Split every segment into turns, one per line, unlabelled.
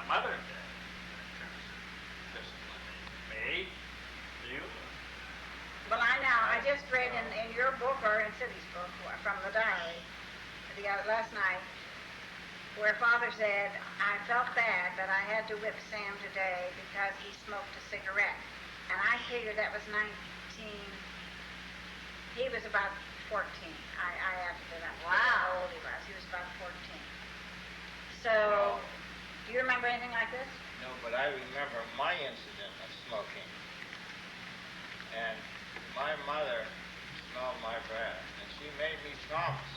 my mother did in terms of disciplining me. Do you?
Well, I know. I just read in your book or in Sidney's book from the diary last night where Father said, I felt bad, but I had to whip Sam today because he smoked a cigarette. And I figured that was 19... He was about 14. I added it up.
Wow.
How old he was. He was about 14. So, do you remember anything like this?
No, but I remember my incident of smoking. And my mother smelled my breath, and she made me promise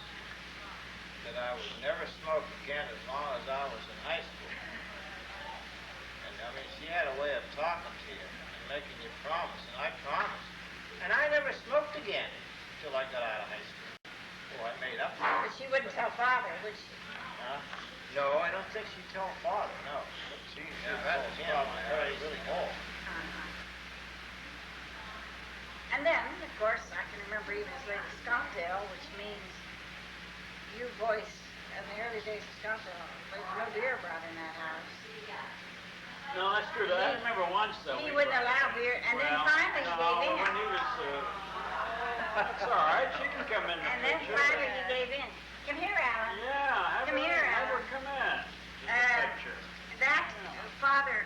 that I would never smoke again as long as I was in high school. And I mean, she had a way of talking to you and making you promise, and I promised. And I never smoked again until I got out of high school. Oh, I made up for it.
But she wouldn't tell Father, would she?
No, I don't think she told Father, no. She told him I was really old.
And then, of course, I can remember even as late as Scottsdale, which means you voiced in the early days of Scottsdale, there was no beer brought in that house.
No, that's true. I remember once, though.
He wouldn't allow beer, and then finally he gave in.
When he was, that's all right. She can come in the
And then
picture.
finally he gave in. Come here, Alan.
Yeah,
Come here,
have her
Alan.
come in. The picture.
That Father...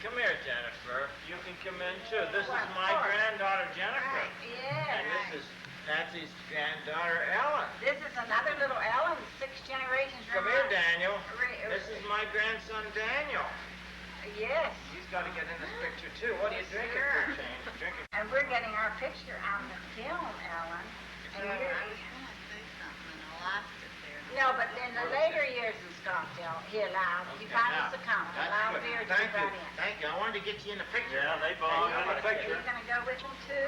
Come here, Jennifer. You can come in too. This
Well,
is
of
my
course.
granddaughter, Jennifer.
Yeah.
And this is Nancy's granddaughter, Ellen.
This is another little Ellen, 6 generations
Come
from
here,
us.
Daniel. This is my grandson, Daniel.
Yes.
He's got to get in this picture too. What are you drinking
Sure.
for change? Drinking.
And we're getting our picture on the film, Ellen. And
I
you're,
was going to say something and I lost it there.
no, but in the later years in Scottsdale, he allowed, he
Okay,
found
now,
us a comment,
that's
allowed
good.
beer to
Thank
be
you.
brought in.
Thank you. I wanted to get you in the picture.
Yeah, they belong in the
Are
picture.
you going to go with him too?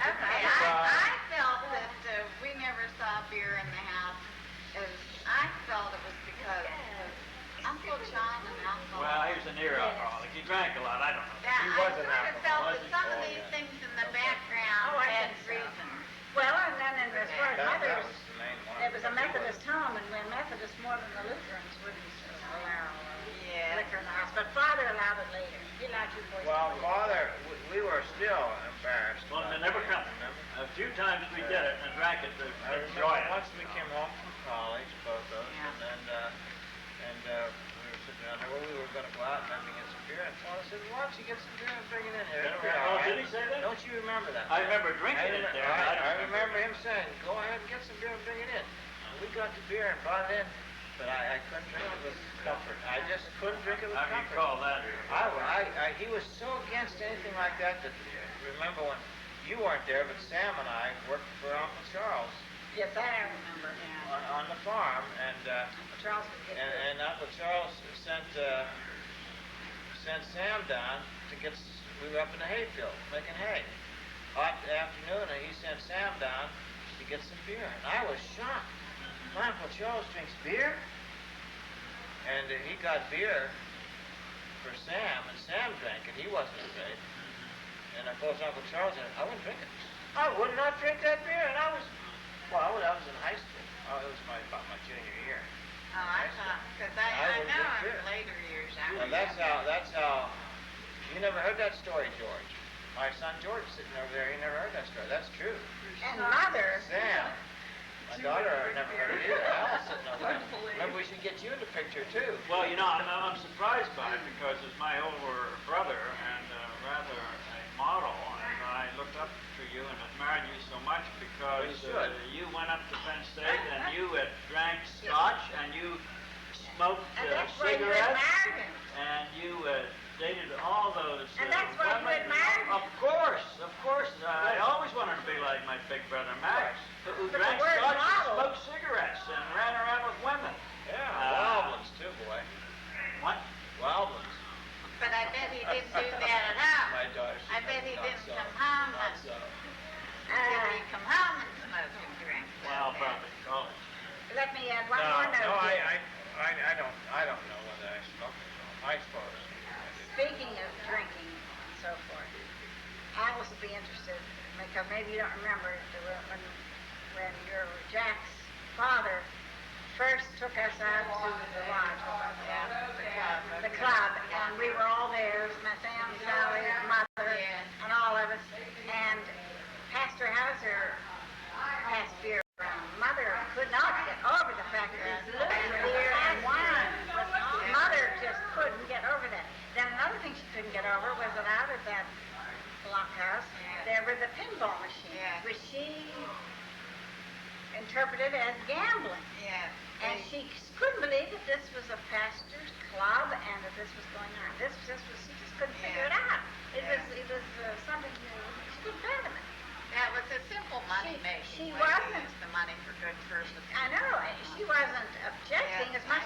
Okay,
Okay.
I felt that we never saw beer in the house. I felt it was because of Uncle John and Uncle.
Well, he was a near alcoholic. He drank a lot. I don't know.
That,
He
I
was an
sort of felt that
alcoholic.
some of
Oh,
these
yeah.
things in the background
Oh, I
had
think so.
reasons.
Well, and then as far as
That
mothers,
was the main one.
it was a Methodist home, and we're Methodists more than the Lutherans wouldn't allow
Yeah.
liquor in the house. But Father allowed it later. He allowed you boys
Well,
to drink.
Father, we were still embarrassed.
Well,
about
they never
it,
come.
remember?
A few times we did it and drank it to
I
enjoy
remember
it.
once we came home from college, both of us,
Yeah.
and then we were sitting down there. Well, we were going to go out and maybe get some beer, and Father said, "Why don't you get some beer and bring it in here?" It'll be all
Oh,
right."
did he say that?
Don't you remember that?
I remember drinking it there. but
I
don't
remember him saying, "Go ahead and get some beer and bring it in." And we got the beer and brought it in, but I couldn't drink it with comfort. I just couldn't drink it with
I
comfort.
recall that.
He was so against anything like that that, remember when you weren't there, but Sam and I worked for Uncle Charles
Yes, I remember. Yeah.
on the farm, and
Charles would get
and Uncle Charles sent Sam down to get. We were up in the hayfield making hay. Hot afternoon, and he sent Sam down to get some beer, and I was shocked. My Uncle Charles drinks beer, and he got beer for Sam, and Sam drank it. He wasn't afraid. And of course, Uncle Charles said, "I wouldn't drink it. I would not drink that beer." And I was in high school. It was about my junior year.
Oh, I thought, because I
I
know
wouldn't drink
in later years I
And that's how, you never heard that story, George. My son George sitting over there, he never heard that story. That's true.
And Mother.
Sam, my daughter never heard it either. Alice sitting over there. Maybe we should get you in the picture too.
Well, you know, I'm surprised by it because as my older brother and rather a model, and I looked up to you and admired you so much because you went up to Penn State and you drank scotch and you smoked
And that's why you
cigarettes
admired him.
and you dated all those
And that's why you
women.
admired him.
Of course. I always wanted to be like my big brother Max, who
But the
drank
word
scotch and
model-
smoked cigarettes and ran around with women.
Yeah, Wildlands too, boy.
What?
Wildlands.
But I bet he didn't do that at home.
My daughter.
I bet he didn't come home
Not
and
so.
did he come home and smoke and drink.
Well, probably college.
Let me add one
No,
more note. here.
I don't know whether I smoked or not. I suppose.
Speaking of drinking and so forth, Alice would be interested because maybe you don't remember when your Jack's father first took us out to the lodge, the club, and we were all there. It was my Sam, Sally, mother, and all of us. And Pastor Hauser passed beer around. Mother could not get over the fact that he looked at beer and wine. Mother just couldn't get over that. Then another thing she couldn't get over was that out of that blockhouse, there were the pinball machines, which she interpreted as gambling. And she couldn't believe that this was a pastor's club and that this was going on. She just couldn't figure it out. It was something she couldn't fathom it.
That was a simple money making.
She
way to
wasn't.
use the money for good purposes.
I know. She wasn't objecting as much